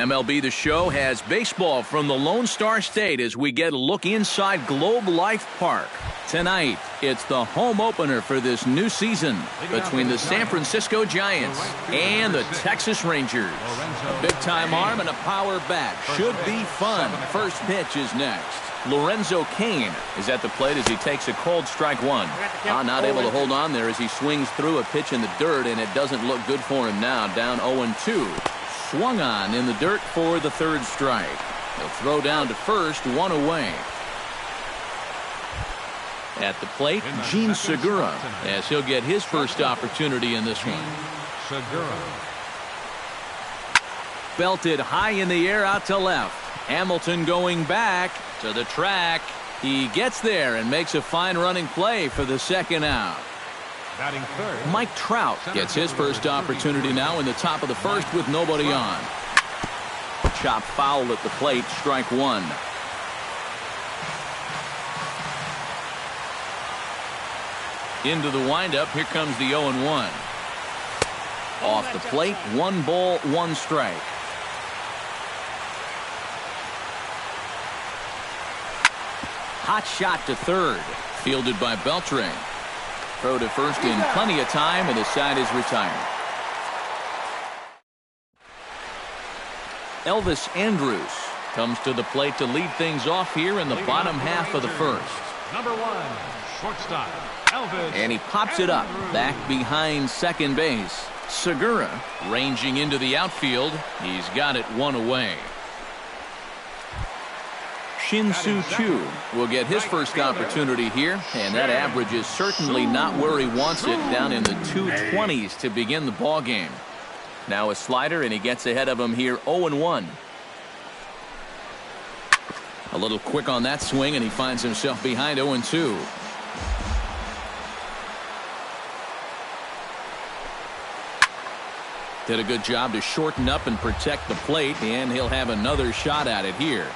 MLB The Show has baseball from the Lone Star State as we get a look inside Globe Life Park. Tonight, it's the home opener for this new season between the San Francisco Giants and the Texas Rangers. A big-time arm and a power bat. Should be fun. First pitch is next. Lorenzo Cain is at the plate as he takes a cold strike one. Not able to hold on there as he swings through a pitch in the dirt, and it doesn't look good for him now. Down 0-2. Swung on in the dirt for the third strike. He'll throw down to first, one away. At the plate, Gene Segura, as he'll get his first opportunity in this one. Segura. Belted high in the air out to left. Hamilton going back to the track. He gets there and makes a fine running play for the second out. Batting third, Mike Trout gets his first opportunity now in the top of the first with nobody on. Chop foul at the plate, strike one. Into the windup, here comes the 0-1. Off the plate, 1 ball, 1 strike. Hot shot to third, fielded by Beltre. Throw to first in plenty of time, and the side is retired. Elvis Andrus comes to the plate to lead things off here in the bottom half of the first. Number 1, shortstop, Elvis. And he pops it up back behind second base. Segura ranging into the outfield. He's got it one away. Shin-Soo Choo will get his first opportunity here, and that average is certainly not where he wants it, down in the 220s to begin the ball game. Now a slider, and he gets ahead of him here, 0-1. A little quick on that swing, and he finds himself behind 0-2. Did a good job to shorten up and protect the plate, and he'll have another shot at it here.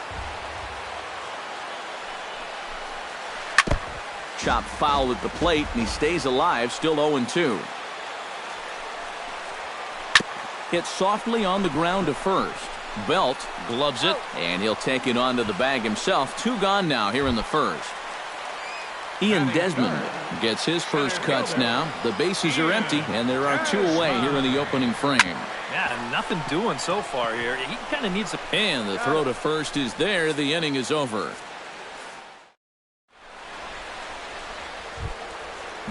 Chop foul at the plate, and he stays alive, still 0-2. Hit softly on the ground to first. Belt gloves it, and he'll take it onto the bag himself. 2 gone now here in the first. Ian Desmond gets his first cuts now. The bases are empty, and there are 2 away here in the opening frame. Yeah, nothing doing so far here. He kind of needs a... And the throw to first is there. The inning is over.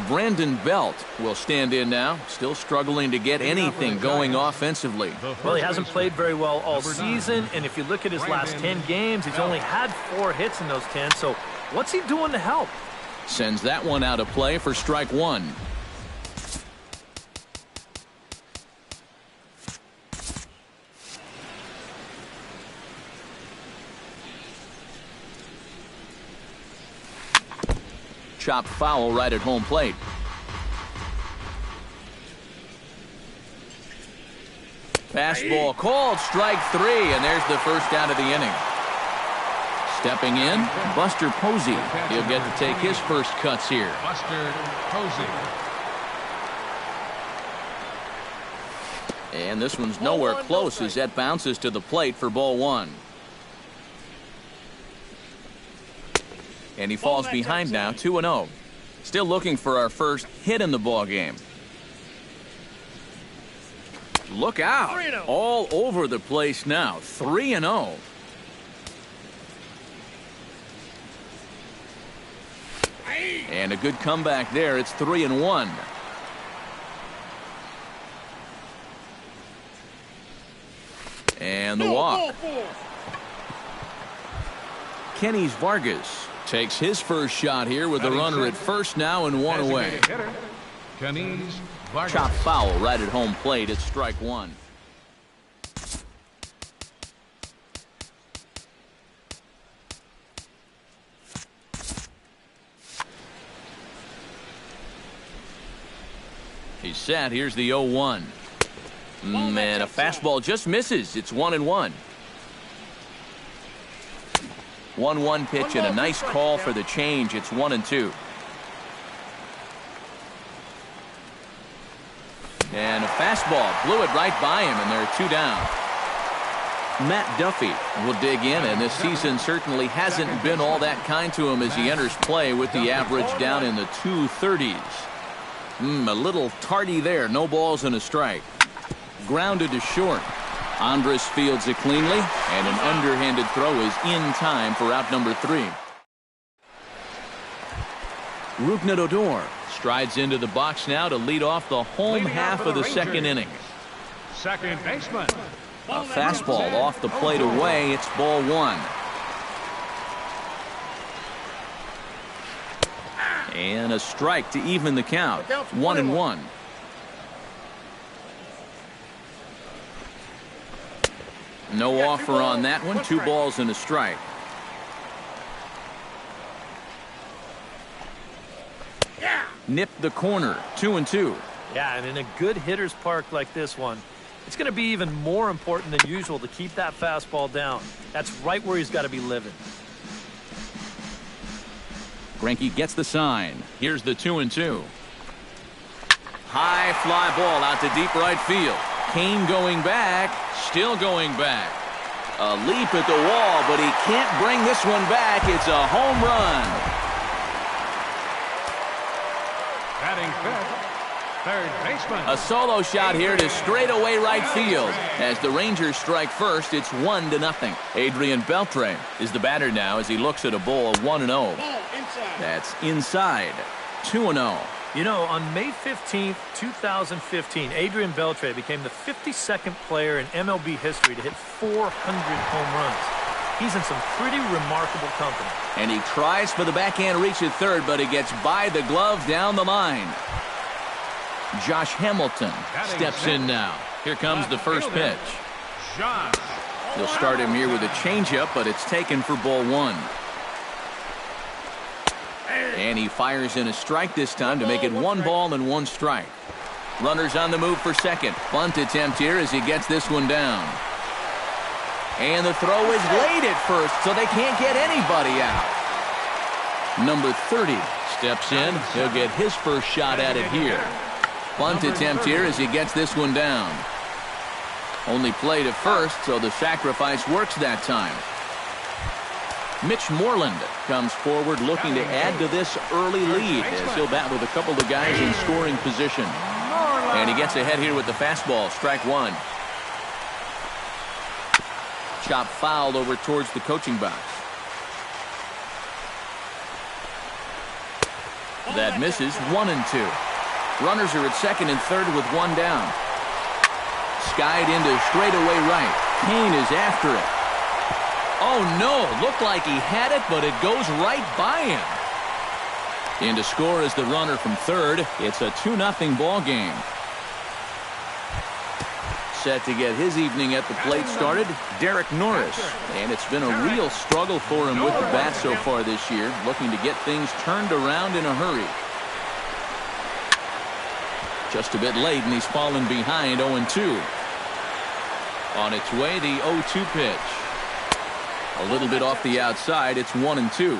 Brandon Belt will stand in now, still struggling to get anything going offensively. Well, he hasn't played very well all season, and if you look at his last 10 games, he's only had 4 hits in those 10, so what's he doing to help? Sends that one out of play for strike one. Chopped foul right at home plate. Fastball called, strike 3, and there's the first out of the inning. Stepping in, Buster Posey. He'll get to take his first cuts here. Buster Posey. And this one's nowhere close as that bounces to the plate for ball 1. And he falls behind now, 2-0. Still looking for our first hit in the ball game. Look out. All over the place now, 3-0. And a good comeback there. It's 3-1. And the walk. Kenny Vargas takes his first shot here with a runner at first now and 1 away. Chop foul right at home plate. It's strike 1. He's set. Here's the 0-1. Man, a fastball just misses. It's 1-1. 1-1 pitch and a nice call for the change. It's 1-2. And a fastball blew it right by him, and there are 2 down. Matt Duffy will dig in, and this season certainly hasn't been all that kind to him as he enters play with the average down in the 230s. A little tardy there. No balls and a strike. Grounded to short. Andres fields it cleanly, and an underhanded throw is in time for out number 3. Rougned Odor strides into the box now to lead off the home half of the second inning. Second baseman. A fastball off the plate away. It's ball 1. And a strike to even the count. 1-1. No offer on that one. 2 balls and a strike. Nipped the corner. 2-2. Yeah, and in a good hitter's park like this one, it's going to be even more important than usual to keep that fastball down. That's right where he's got to be living. Greinke gets the sign. Here's the 2-2. High fly ball out to deep right field. Kane going back. Still going back. A leap at the wall, but he can't bring this one back. It's a home run. Batting fifth. Third baseman. A solo shot here to straightaway right field. As the Rangers strike first, it's 1-0. Adrian Beltre is the batter now as he looks at a ball of 1-0. That's inside. 2-0. You know, on May 15th, 2015, Adrian Beltre became the 52nd player in MLB history to hit 400 home runs. He's in some pretty remarkable company. And he tries for the backhand reach at third, but it gets by the glove down the line. Josh Hamilton steps in now. Here comes the first pitch. They'll start him here with a changeup, but it's taken for ball 1. And he fires in a strike this time to make it 1 ball and 1 strike. Runners on the move for second. Bunt attempt here as he gets this one down. And the throw is late at first, so they can't get anybody out. Number 30 steps in. He'll get his first shot at it here. Bunt attempt here as he gets this one down. Only play to first, so the sacrifice works that time. Mitch Moreland comes forward looking to add to this early lead as he'll bat with a couple of guys in scoring position. And he gets ahead here with the fastball. Strike 1. Chop foul over towards the coaching box. That misses. 1-2. Runners are at second and third with 1 down. Skied into straightaway right. Kane is after it. Oh no, looked like he had it, but it goes right by him. In to score is the runner from third. It's a 2-0 ball game. Set to get his evening at the plate started, Derek Norris. And it's been a real struggle for him with the bat so far this year, looking to get things turned around in a hurry. Just a bit late, and he's fallen behind 0-2. On its way, the 0-2 pitch. A little bit off the outside. It's 1-2.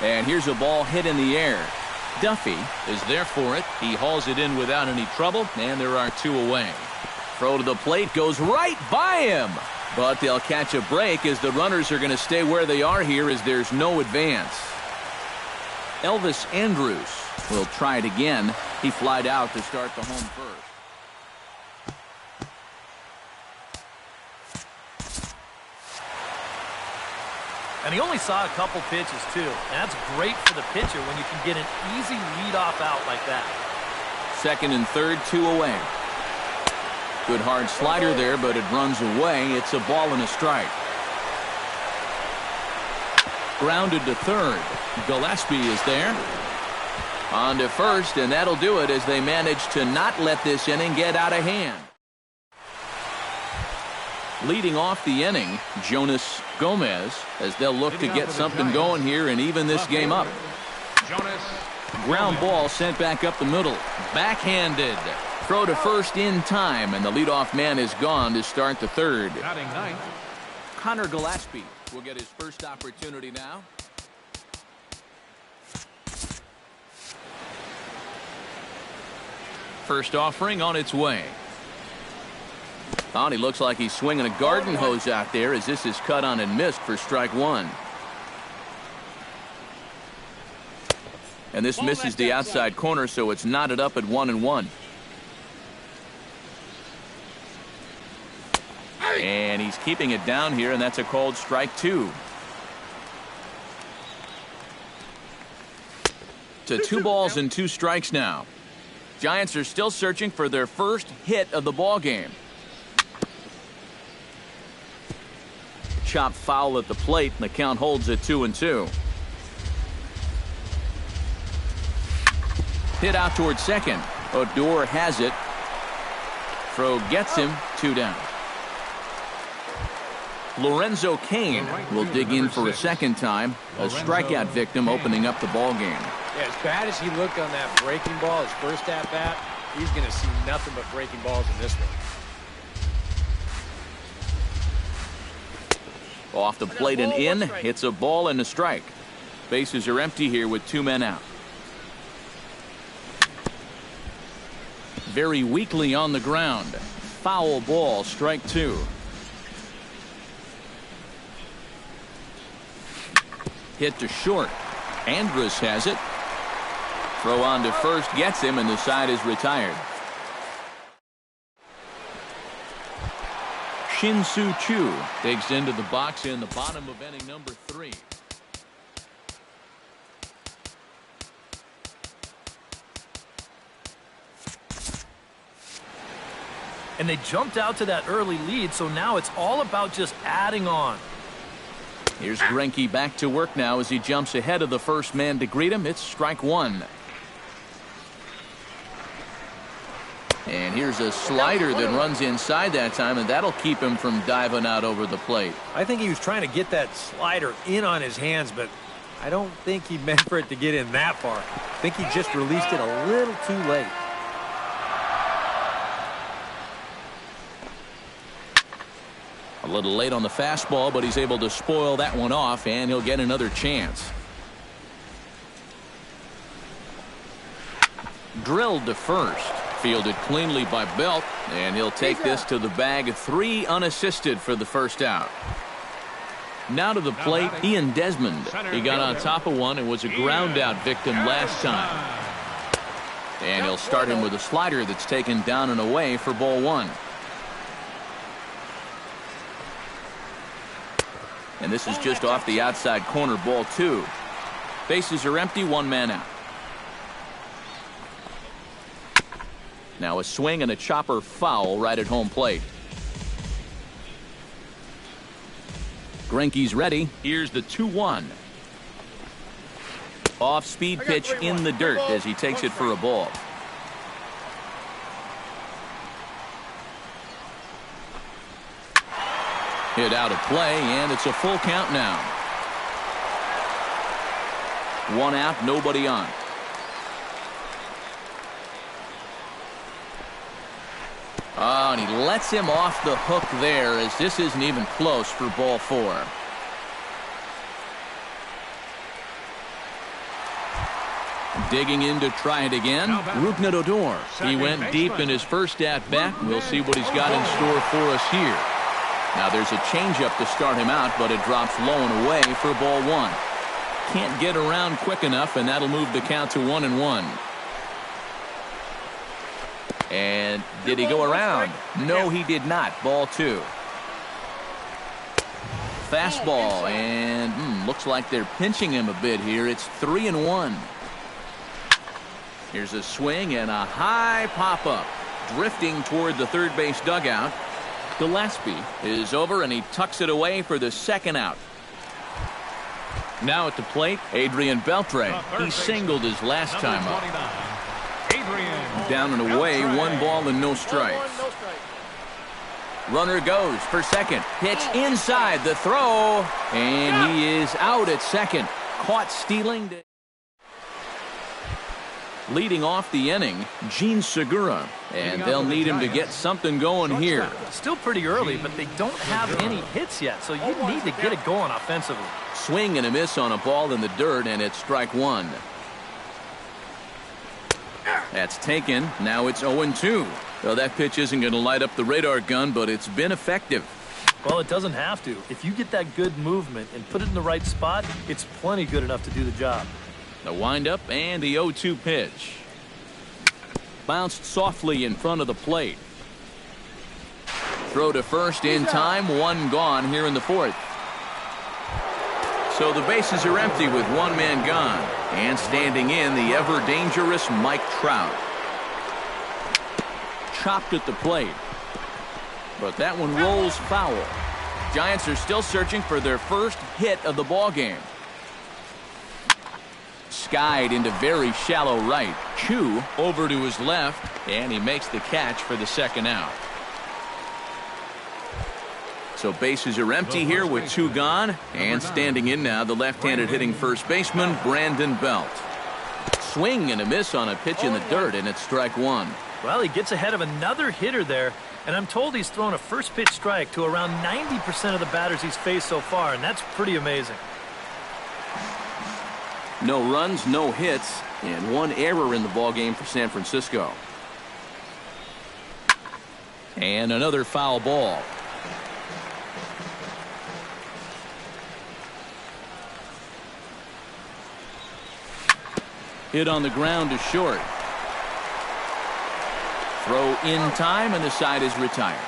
And here's a ball hit in the air. Duffy is there for it. He hauls it in without any trouble, and there are 2 away. Throw to the plate goes right by him. But they'll catch a break as the runners are going to stay where they are here as there's no advance. Elvis Andrus will try it again. He flied out to start the home first. And he only saw a couple pitches, too. And that's great for the pitcher when you can get an easy leadoff out like that. Second and third, 2 away. Good hard slider there, but it runs away. It's a ball and a strike. Grounded to third. Gillespie is there. On to first, and that'll do it as they manage to not let this inning get out of hand. Leading off the inning, Jonas Gomez, as they'll look to get something going here and even this game up. Ground ball sent back up the middle. Backhanded. Throw to first in time, and the leadoff man is gone to start the third. Connor Gillespie will get his first opportunity now. First offering on its way. Oh, and he looks like he's swinging a garden hose out there as this is cut on and missed for strike one. And this misses the outside corner, so it's knotted up at 1-1. And he's keeping it down here, and that's a called strike two. To 2 balls and 2 strikes now. Giants are still searching for their first hit of the ball game. Chop foul at the plate, and the count holds at 2-2. Hit out towards second. Odor has it. Throw gets him. 2 down. Lorenzo Cain will dig in for a second time. A strikeout victim opening up the ball game. Yeah, as bad as he looked on that breaking ball, his first at bat, he's going to see nothing but breaking balls in this one. Off the plate and in. It's a ball and a strike. Bases are empty here with 2 men out. Very weakly on the ground. Foul ball, strike 2. Hit to short. Andrus has it. Throw on to first gets him, and the side is retired. Shin-Soo Choo digs into the box in the bottom of inning number 3. And they jumped out to that early lead, so now it's all about just adding on. Here's Greinke back to work now as he jumps ahead of the first man to greet him. It's strike 1. And here's a slider that runs inside that time, and that'll keep him from diving out over the plate. I think he was trying to get that slider in on his hands, but I don't think he meant for it to get in that far. I think he just released it a little too late. A little late on the fastball, but he's able to spoil that one off, and he'll get another chance. Drilled to first. Fielded cleanly by Belt, and he'll take this to the bag. 3 unassisted for the first out. Now to the plate, Ian Desmond. He got on top of one and was a ground out victim last time. And he'll start him with a slider that's taken down and away for ball 1. And this is just off the outside corner, ball 2. Bases are empty, 1 man out. Now a swing and a chopper foul right at home plate. Greinke's ready. Here's the 2-1. Off-speed pitch in the dirt as he takes it for a ball. Hit out of play, and it's a full count now. 1 out, nobody on. Oh, and he lets him off the hook there as this isn't even close for ball 4. Digging in to try it again. Rougned Odor. He went deep in his first at-bat. We'll see what he's got in store for us here. Now there's a changeup to start him out, but it drops low and away for ball 1. Can't get around quick enough, and that'll move the count to 1-1. And did he go around? No, he did not. Ball 2. Fastball, and looks like they're pinching him a bit here. It's 3-1. Here's a swing and a high pop-up. Drifting toward the third base dugout. Gillespie is over, and he tucks it away for the second out. Now at the plate, Adrian Beltre. He singled his last time up. Down and away, 1 ball and no strikes. Runner goes for second. Pitch inside the throw, and he is out at second. Caught stealing. Leading off the inning, Gene Segura, and they'll need him to get something going here. Still pretty early, but they don't have any hits yet, so you need to get it going offensively. Swing and a miss on a ball in the dirt, and it's strike 1. That's taken. Now it's 0-2. Well, that pitch isn't going to light up the radar gun, but it's been effective. Well, it doesn't have to. If you get that good movement and put it in the right spot, it's plenty good enough to do the job. The windup and the 0-2 pitch. Bounced softly in front of the plate. Throw to first in time, one gone here in the fourth. So the bases are empty with one man gone. And standing in, the ever-dangerous Mike Trout. Chopped at the plate. But that one rolls foul. Giants are still searching for their first hit of the ball game. Skied into very shallow right. Chu over to his left, and he makes the catch for the second out. So bases are empty here with two gone, and standing in now the left-handed hitting first baseman Brandon Belt. Swing and a miss on a pitch in the dirt, and it's strike one. Well, he gets ahead of another hitter there, and I'm told he's thrown a first pitch strike to around 90% of the batters he's faced so far, and that's pretty amazing. No runs, no hits, and one error in the ballgame for San Francisco. And another foul ball. Hit on the ground to short. Throw in time, and the side is retired.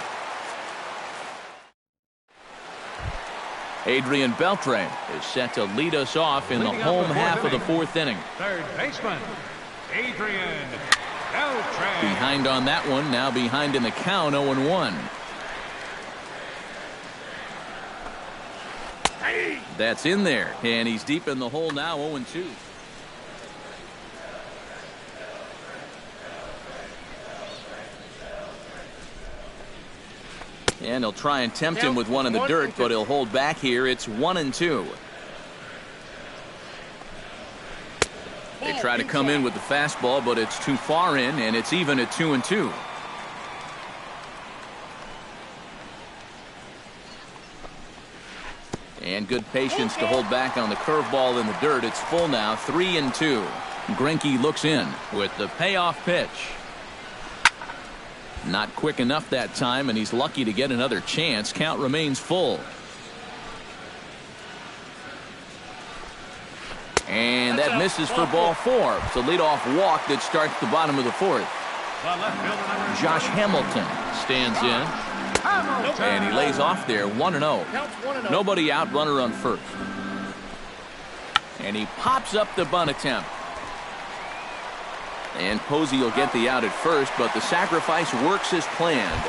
Adrian Beltre is set to lead us off in the home half of the fourth inning. Third baseman, Adrian Beltre. Behind on that one, now behind in the count, 0-1. That's in there, and he's deep in the hole now, 0-2. And he'll try and tempt him with one in the dirt, but he'll hold back here. It's 1-2. They try to come in with the fastball, but it's too far in, and it's even at 2-2. And good patience to hold back on the curveball in the dirt. It's full now, 3-2. Greinke looks in with the payoff pitch. Not quick enough that time, and he's lucky to get another chance. Count remains full. And that misses for ball four. It's a leadoff walk that starts the bottom of the fourth. Josh Hamilton stands in. And he lays off there, 1-0. Nobody out, runner on first. And he pops up the bunt attempt. And Posey will get the out at first, but the sacrifice works as planned.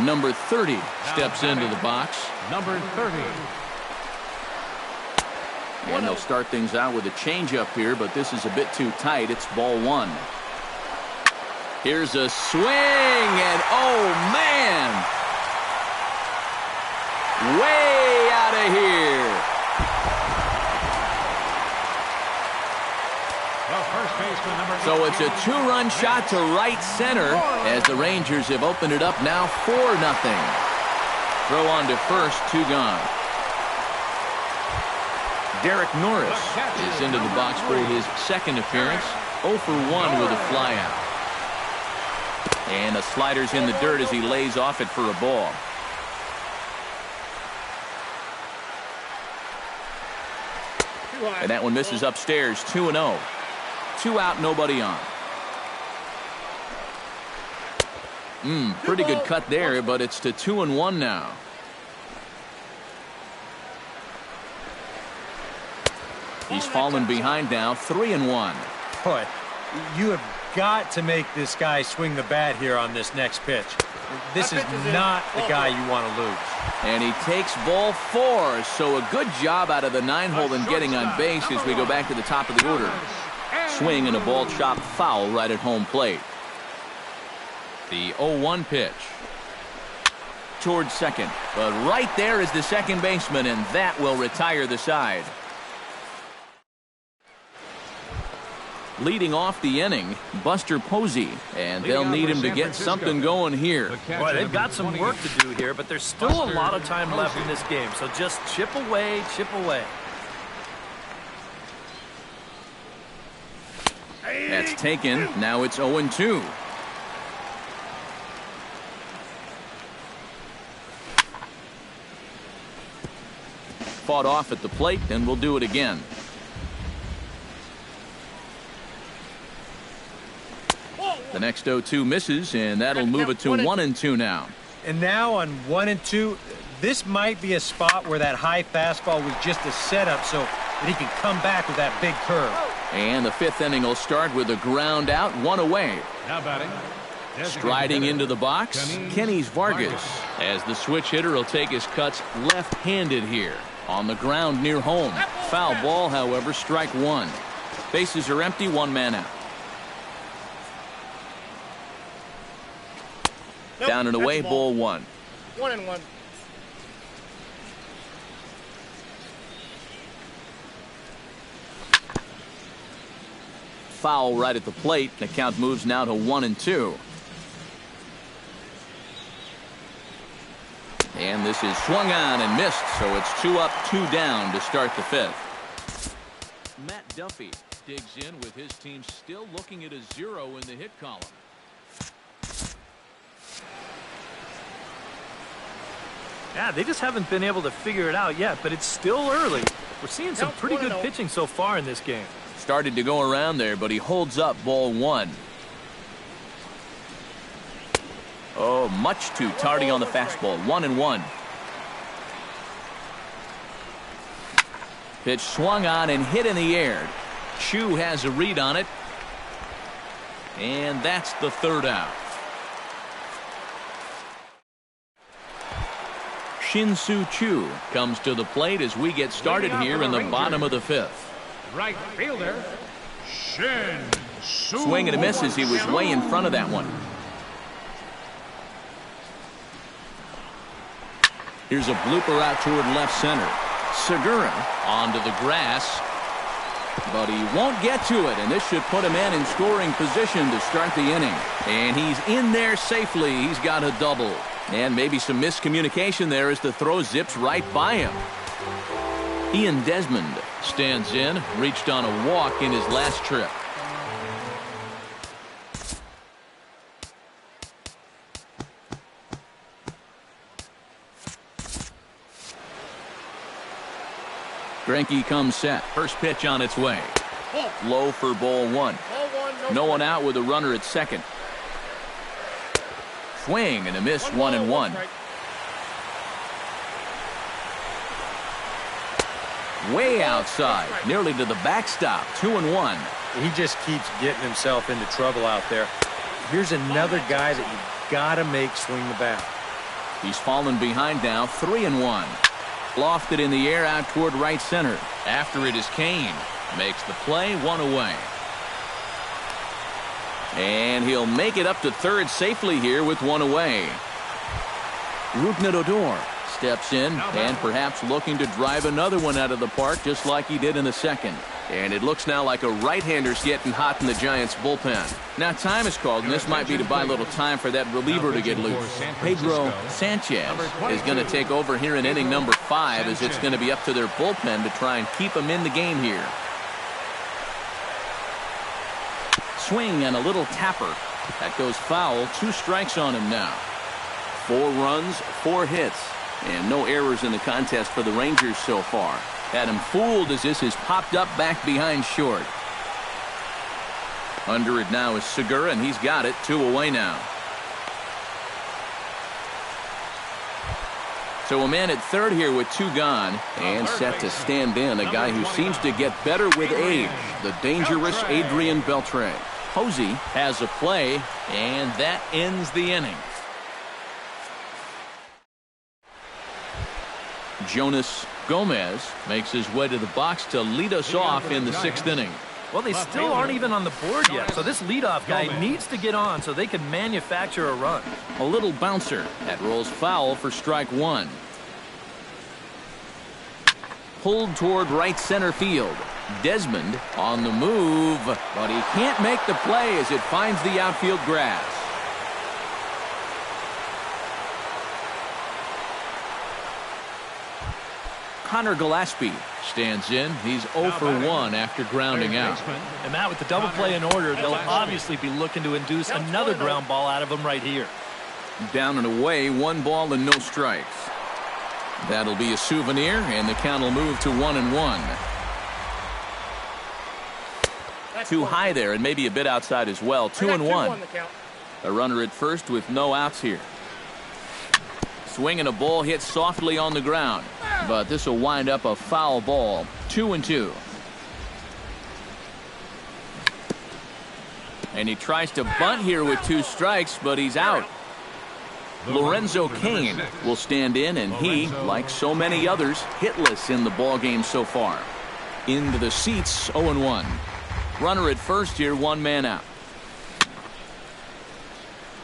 Number 30 steps into the box. Number 30. And they'll start things out with a changeup here, but this is a bit too tight. It's ball one. Here's a swing, and oh, man! Way out of here. So it's a two-run shot to right center as the Rangers have opened it up now 4-0. Throw on to first, two gone. Derek Norris is into the box for his second appearance. 0 for 1 with a flyout. And the slider's in the dirt as he lays off it for a ball. And that one misses upstairs, 2-0. 2 out, nobody on. Pretty good cut there, but it's to 2-1 now. He's fallen behind now, 3-1. Boy, you have got to make this guy swing the bat here on this next pitch. This is not the guy you want to lose. And he takes ball four, so a good job out of the 9-hole in getting on base as we go back to the top of the order. Swing and a ball chopped foul right at home plate. The 0-1 pitch. Towards second. But right there is the second baseman, and that will retire the side. Leading off the inning, Buster Posey, and they'll need him to get something going here. Boy, they've got some work to do here, but there's still a lot of time left in this game, so just chip away, chip away. That's taken. Now it's 0-2. fought off at the plate, and will do it again. The next 0-2 misses, and that'll move it to 1-2 now. And now on 1-2, this might be a spot where that high fastball was just a setup so that he can come back with that big curve. And the fifth inning will start with a ground out, one away. Now batting. Striding into the box, Kenny Vargas. As the switch hitter will take his cuts left-handed here. On the ground near home. Foul ball, however, strike one. Bases are empty, one man out. Down and away, ball one. 1-1. Foul right at the plate. The count moves now to 1-2. And this is swung on and missed, so it's 2 up, 2 down to start the fifth. Matt Duffy digs in with his team still looking at a 0 in the hit column. Yeah, they just haven't been able to figure it out yet, but it's still early. We're seeing some pretty good pitching so far in this game. Started to go around there, but he holds up ball one. Oh, much too tardy on the fastball. 1-1. Pitch swung on and hit in the air. Chu has a read on it. And that's the third out. Shin-Soo Choo comes to the plate as we get started here in the bottom of the fifth. Right fielder, Shin-Soo. Swing and a miss as he was way in front of that one. Here's a blooper out toward left center. Segura onto the grass, but he won't get to it, and this should put him in scoring position to start the inning. And he's in there safely. He's got a double. And maybe some miscommunication there as the throw zips right by him. Ian Desmond stands in, reached on a walk in his last trip. Greinke comes set. First pitch on its way. Low for ball one. No one out with a runner at second. Swing and a miss, 1-1. Way outside, nearly to the backstop, 2-1. He just keeps getting himself into trouble out there. Here's another guy that you gotta make swing the bat. He's fallen behind now, 3-1. Lofted in the air out toward right center. After it is Kane. Makes the play, one away. And he'll make it up to third safely here with one away. Rougned Odor steps in and perhaps looking to drive another one out of the park just like he did in the second. And it looks now like a right-hander's getting hot in the Giants bullpen. Now time is called, and this might be to buy a little time for that reliever to get loose. Pedro Sanchez is going to take over here in inning number 5 as it's going to be up to their bullpen to try and keep him in the game here. Swing and a little tapper. That goes foul. 2 strikes on him now. 4 runs, 4 hits, and no errors in the contest for the Rangers so far. Had him fooled as this has popped up back behind short. Under it now is Segura, and he's got it. 2 away now. So a man at third here with 2 gone, and set to stand in a guy who seems to get better with age, the dangerous Adrian Beltre. Posey has a play, and that ends the inning. Jonas Gomez makes his way to the box to lead us off in the 6th inning. Well, they still aren't even on the board yet, so this leadoff guy needs to get on so they can manufacture a run. A little bouncer that rolls foul for strike 1. Pulled toward right center field. Desmond on the move, but he can't make the play as it finds the outfield grass. Connor Gillespie stands in. He's 0 for 1 after grounding out. And Matt, with the double play in order, they'll obviously be looking to induce another ground ball out of him right here. Down and away, 1 ball and no strikes. That'll be a souvenir, and the count will move to 1-1. Too high there, and maybe a bit outside as well. 2-1. A runner at first with no outs here. Swinging a ball hit softly on the ground, but this will wind up a foul ball. 2-2. And he tries to bunt here with 2 strikes, but he's out. Lorenzo Cain will stand in, and he, like so many others, hitless in the ballgame so far. Into the seats, 0-1. Runner at first here, 1 man out.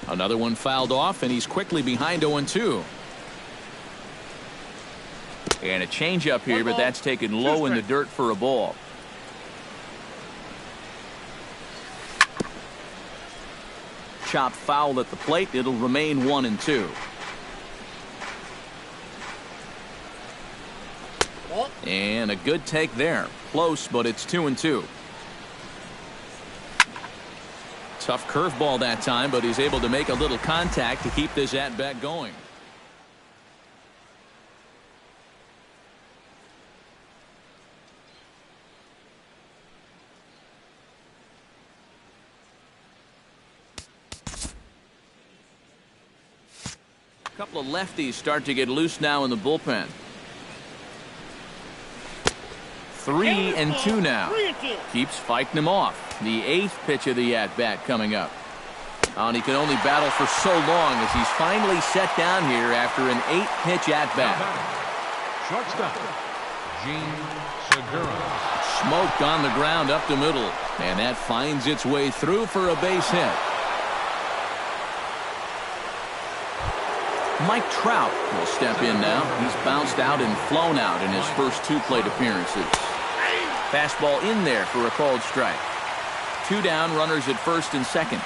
Another one fouled off, and he's quickly behind 0-2. And a changeup here, but that's taken low in the dirt for a ball. Chopped foul at the plate. It'll remain 1-2. And a good take there. Close, but it's 2-2. Tough curveball that time, but he's able to make a little contact to keep this at-bat going. A couple of lefties start to get loose now in the bullpen. 3-2 now. Keeps fighting him off. The 8th pitch of the at-bat coming up. And he can only battle for so long as he's finally set down here after an 8-pitch at-bat. Shortstop, Gene Segura. Smoked on the ground up the middle. And that finds its way through for a base hit. Mike Trout will step in now. He's bounced out and flown out in his first 2 plate appearances. Fastball in there for a called strike. 2 down, runners at first and second.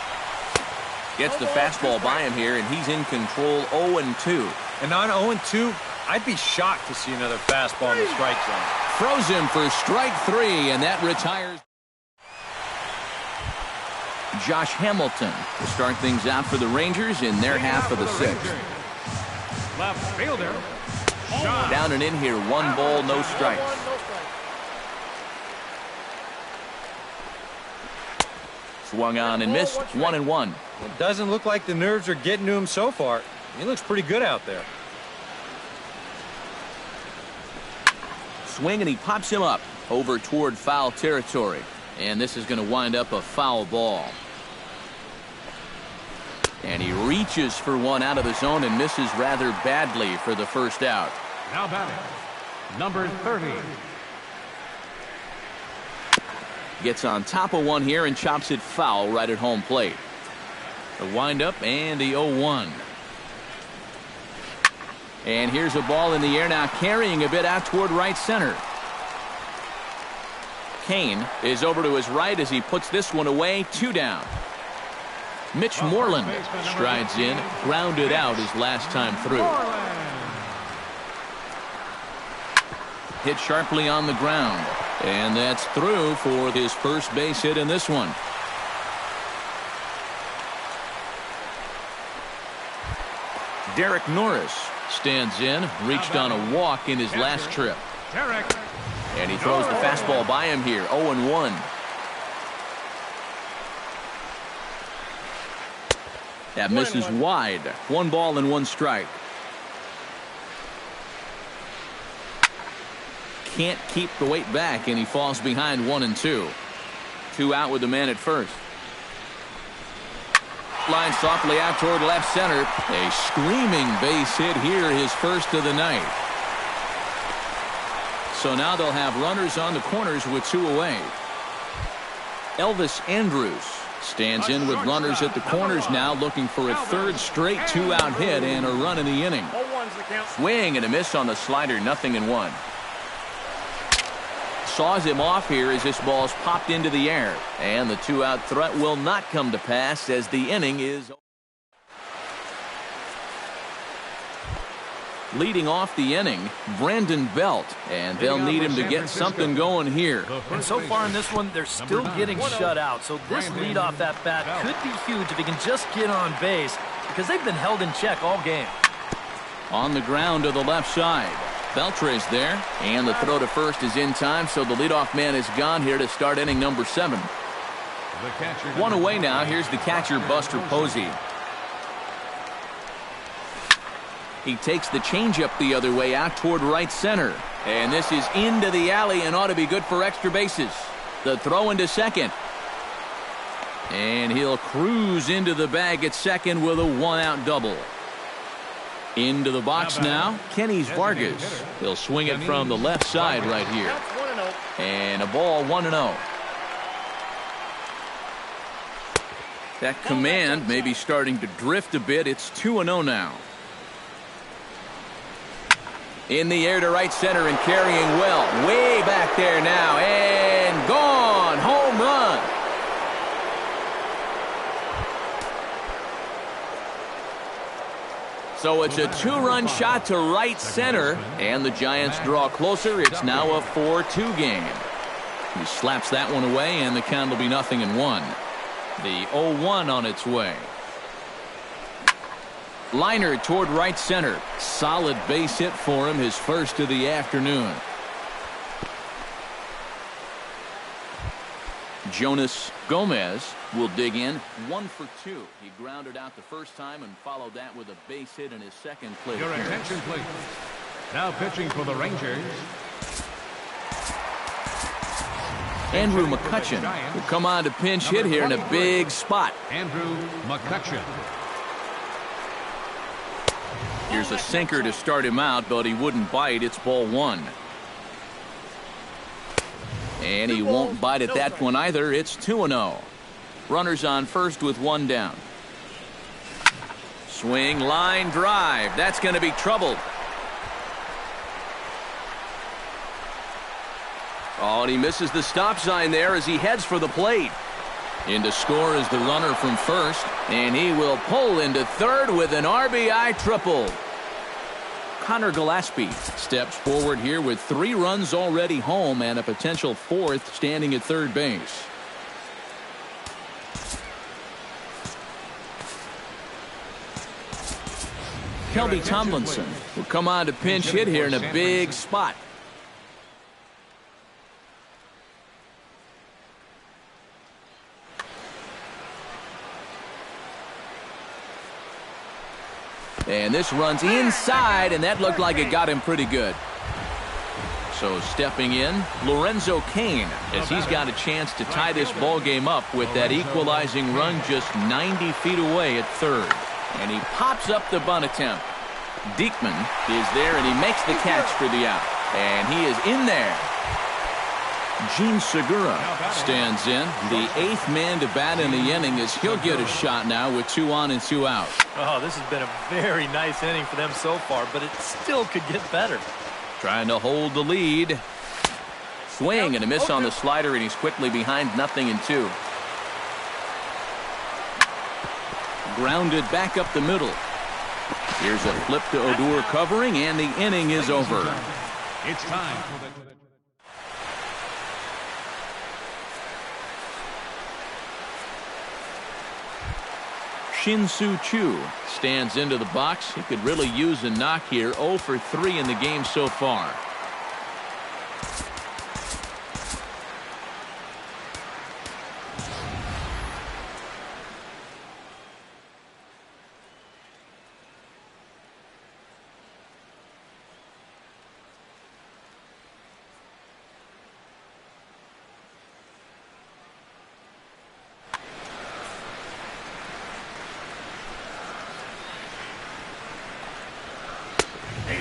Gets the fastball by him here, and he's in control. 0-2. And on 0-2, I'd be shocked to see another fastball in the strike zone. Throws him for strike 3, and that retires Josh Hamilton to start things out for the Rangers in their half of the 6th. Left fielder. Down and in here, 1 ball, no strikes. Swung on and missed. 1-1. It doesn't look like the nerves are getting to him so far. He looks pretty good out there. Swing, and he pops him up over toward foul territory. And this is going to wind up a foul ball. And he reaches for one out of the zone and misses rather badly for the first out. Now batting, number 30. Gets on top of one here and chops it foul right at home plate. The windup and the 0-1. And here's a ball in the air now, carrying a bit out toward right center. Cain is over to his right as he puts this one away. 2 down. Mitch Moreland strides in, grounded out his last time through. Hit sharply on the ground, and that's through for his first base hit in this one. Derek Norris stands in, reached on a walk in his last trip. And he throws the fastball by him here. 0-1. That misses wide. 1 ball and 1 strike. Can't keep the weight back, and he falls behind 1-2. 2 out with the man at first. Line softly out toward left center. A screaming base hit here, his first of the night. So now they'll have runners on the corners with 2 away. Elvis Andrus stands in with runners at the corners now, looking for a 3rd straight 2-out hit and a run in the inning. Swing and a miss on the slider, 0-1. Saws him off here as this ball's popped into the air, and the 2-out threat will not come to pass as the inning is. Leading off the inning, Brandon Belt, and they'll need him to get something going here. And so far in this one, they're still getting shut out. So this leadoff at bat could be huge if he can just get on base, because they've been held in check all game. On the ground to the left side. Beltre's there, and the throw to first is in time, so the leadoff man is gone here to start inning number 7. One away now. Here's the catcher, Buster Posey. He takes the changeup the other way out toward right center. And this is into the alley and ought to be good for extra bases. The throw into second. And he'll cruise into the bag at second with a 1-out double. Into the box now, Kenny Vargas. He'll swing it from the left side right here. And a ball 1-0. That command may be starting to drift a bit. It's 2-0 now. In the air to right center and carrying well. Way back there now. And gone. Home run. So it's a 2-run shot to right center. And the Giants draw closer. It's now a 4-2 game. He slaps that one away, and the count will be 0-1. The 0-1 on its way. Liner toward right center. Solid base hit for him, his first of the afternoon. Jonas Gomez will dig in. 1 for 2. He grounded out the first time and followed that with a base hit in his second plate. Your attention, please. Now pitching for the Rangers. Andrew McCutchen will come on to pinch hit here in a big spot. Andrew McCutchen. Here's a sinker to start him out, but he wouldn't bite. It's ball 1. And he won't bite at that one either. It's 2-0. Runners on first with 1 down. Swing, line drive. That's going to be trouble. Oh, and he misses the stop sign there as he heads for the plate. In to score is the runner from first, and he will pull into third with an RBI triple. Connor Gillespie steps forward here with 3 runs already home and a potential 4th standing at third base. Kelby Tomlinson will come on to pinch hit here in a big spot. And this runs inside, and that looked like it got him pretty good. So stepping in, Lorenzo Cain, as he's got a chance to tie this ball game up with that equalizing run just 90 feet away at third. And he pops up the bunt attempt. Diekman is there, and he makes the catch for the out. And he is in there. Gene Segura stands in, the 8th man to bat in the inning, as he'll get a shot now with 2 on and 2 out. Oh, this has been a very nice inning for them so far, but it still could get better. Trying to hold the lead. Swing and a miss on the slider, and he's quickly behind 0-2. Grounded back up the middle. Here's a flip to Odor covering, and the inning is over. It's time for the Shin-Soo Choo stands into the box. He could really use a knock here. 0 for 3 in the game so far.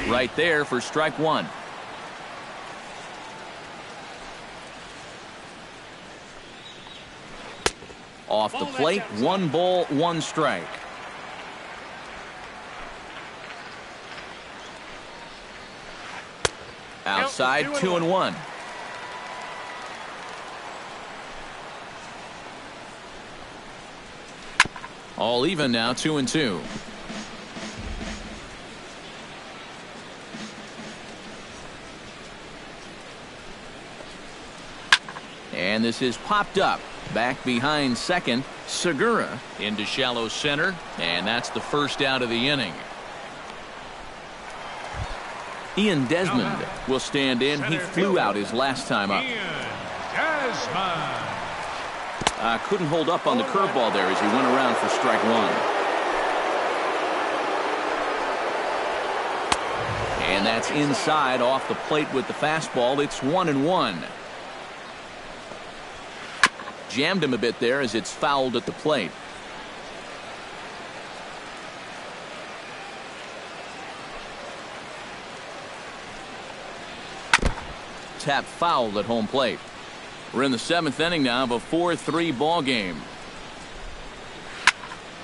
Right there for strike 1. Off the plate, 1 ball, 1 strike. Outside, 2-1. All even now, 2-2. And this is popped up. Back behind second. Segura into shallow center. And that's the first out of the inning. Ian Desmond will stand in. He flew out his last time up. Ian Desmond. Couldn't hold up on the curveball there as he went around for strike one. And that's inside off the plate with the fastball. It's 1-1. Jammed him a bit there as it's fouled at the plate. Tap foul at home plate. We're in the 7th inning now of a 4-3 ball game.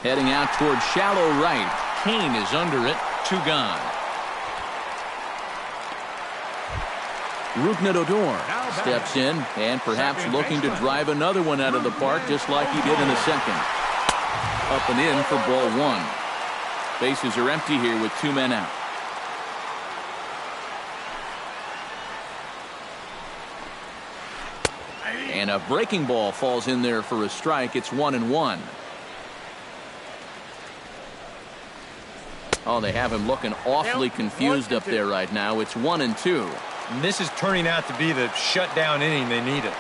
Heading out toward shallow right. Kane is under it. 2 gone. Odor steps in and perhaps looking to drive another one out of the park just like he did in the second. Up and in for ball 1. Bases are empty here with 2 men out. And a breaking ball falls in there for a strike. It's 1-1. Oh, they have him looking awfully confused up there right now. It's 1-2. And this is turning out to be the shutdown inning they needed.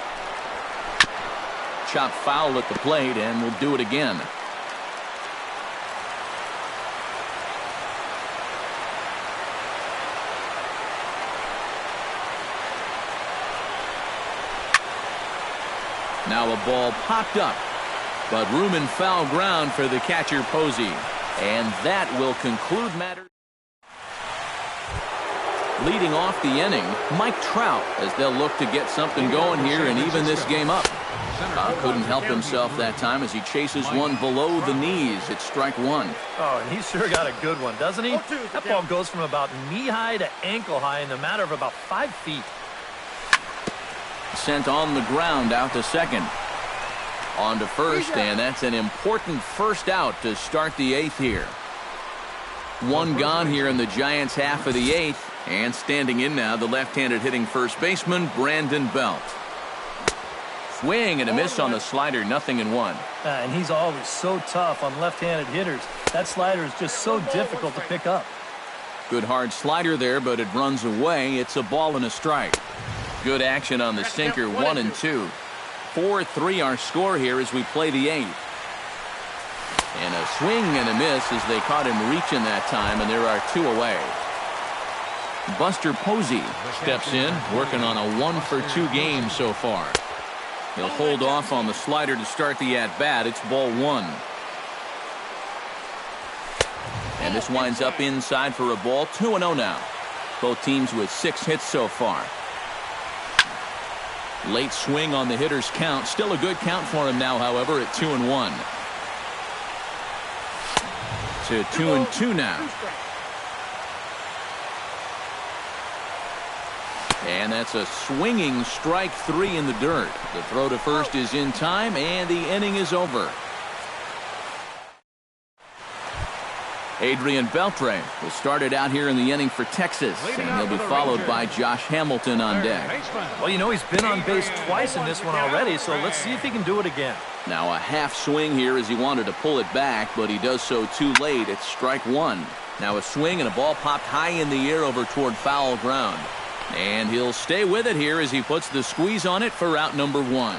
Chop foul at the plate, and we'll do it again. Now a ball popped up, but room and foul ground for the catcher Posey. And that will conclude matters. Leading off the inning, Mike Trout, as they'll look to get something going here and even this game up. Couldn't help himself that time as he chases one below the knees. It's strike 1. Oh, and he's sure got a good one, doesn't he? That ball goes from about knee-high to ankle-high in the matter of about 5 feet. Sent on the ground out to second. On to first, and that's an important first out to start the 8th here. 1 gone here in the Giants' half of the 8th. And standing in now, the left-handed hitting first baseman, Brandon Belt. Swing and a miss on the slider, 0-1. And he's always so tough on left-handed hitters. That slider is just so difficult to pick up. Good hard slider there, but it runs away. It's a ball and a strike. Good action on the sinker, 1-2. 4-3 our score here as we play the 8th. And a swing and a miss as they caught him reaching that time, and there are 2 away. Buster Posey steps in, working on a 1-for-2 game so far. He'll hold off on the slider to start the at-bat. It's ball 1. And this winds up inside for a ball. 2-0 now. Both teams with 6 hits so far. Late swing on the hitter's count. Still a good count for him now, however, at 2-1. To 2-2 now. And that's a swinging strike 3 in the dirt. The throw to first is in time, and the inning is over. Adrian Beltre will start it out here in the inning for Texas, and he'll be followed by Josh Hamilton on deck. Well, you know, he's been on base twice in this one already, so let's see if he can do it again. Now a half swing here as he wanted to pull it back, but he does so too late. It's strike 1. Now a swing and a ball popped high in the air over toward foul ground. And he'll stay with it here as he puts the squeeze on it for out number 1.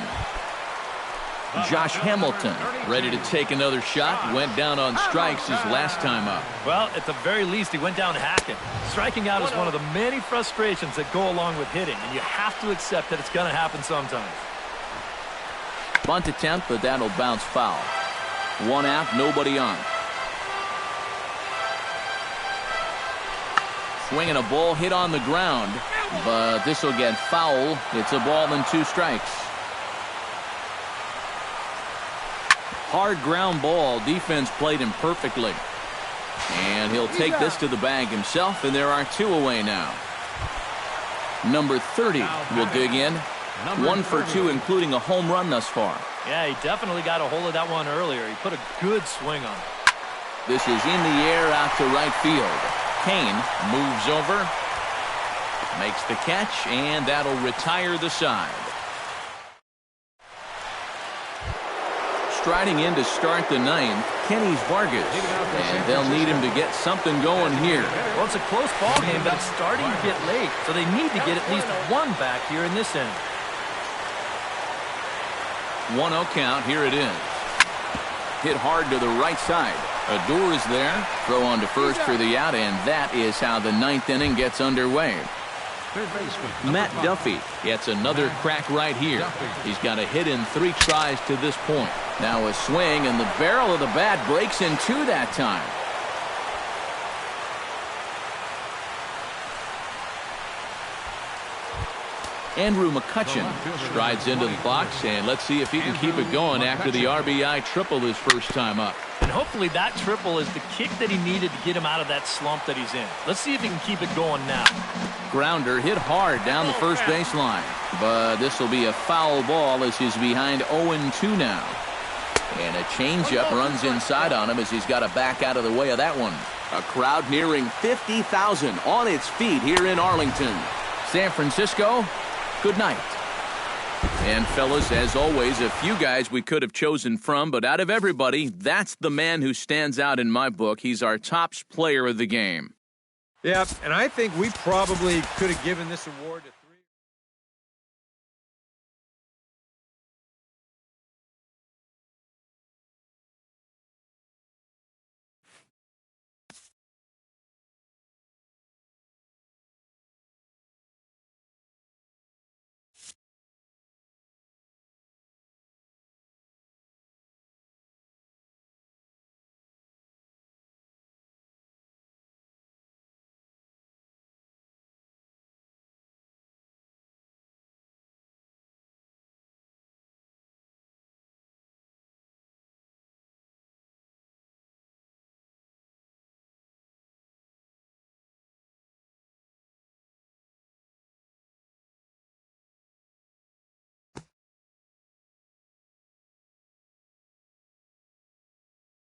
Josh Hamilton ready to take another shot. Went down on strikes his last time up. Well, at the very least, he went down hacking. Striking out is one of the many frustrations that go along with hitting, and you have to accept that it's going to happen sometimes. Bunt attempt, but that'll bounce foul. 1 out, nobody on. Swinging a ball hit on the ground, but this will get foul. It's a ball and 2 strikes. Hard ground ball. Defense played him perfectly. And he'll take this to the bag himself, and there are 2 away now. Number 30 will dig in. 1 for 2, including a home run thus far. Yeah, he definitely got a hold of that one earlier. He put a good swing on it. This is in the air out to right field. Kane moves over, makes the catch, and that'll retire the side. striding in to start the ninth, Kenny Vargas. And they'll need him to get something going here. Well, it's a close ball game, but it's starting to get late, so they need to get at least one back here in this inning. 1-0 count. Here it is. Hit hard to the right side. Adore is there. Throw on to first for the out, and that is how the ninth inning gets underway. Matt Duffy gets another crack right here. He's got a hit in 3 tries to this point. Now a swing, and the barrel of the bat breaks in 2 that time. Andrew McCutchen strides into the box, and let's see if he can keep it going after the RBI triple his first time up. And hopefully that triple is the kick that he needed to get him out of that slump that he's in. Let's see if he can keep it going now. Grounder hit hard down the first baseline, but this will be a foul ball as he's behind 0-2 now. And a changeup runs inside on him as he's got to back out of the way of that one. A crowd nearing 50,000 on its feet here in Arlington. San Francisco, good night. And fellas, as always, a few guys we could have chosen from, but out of everybody, that's the man who stands out in my book. He's our top player of the game. Yeah, and I think we probably could have given this award to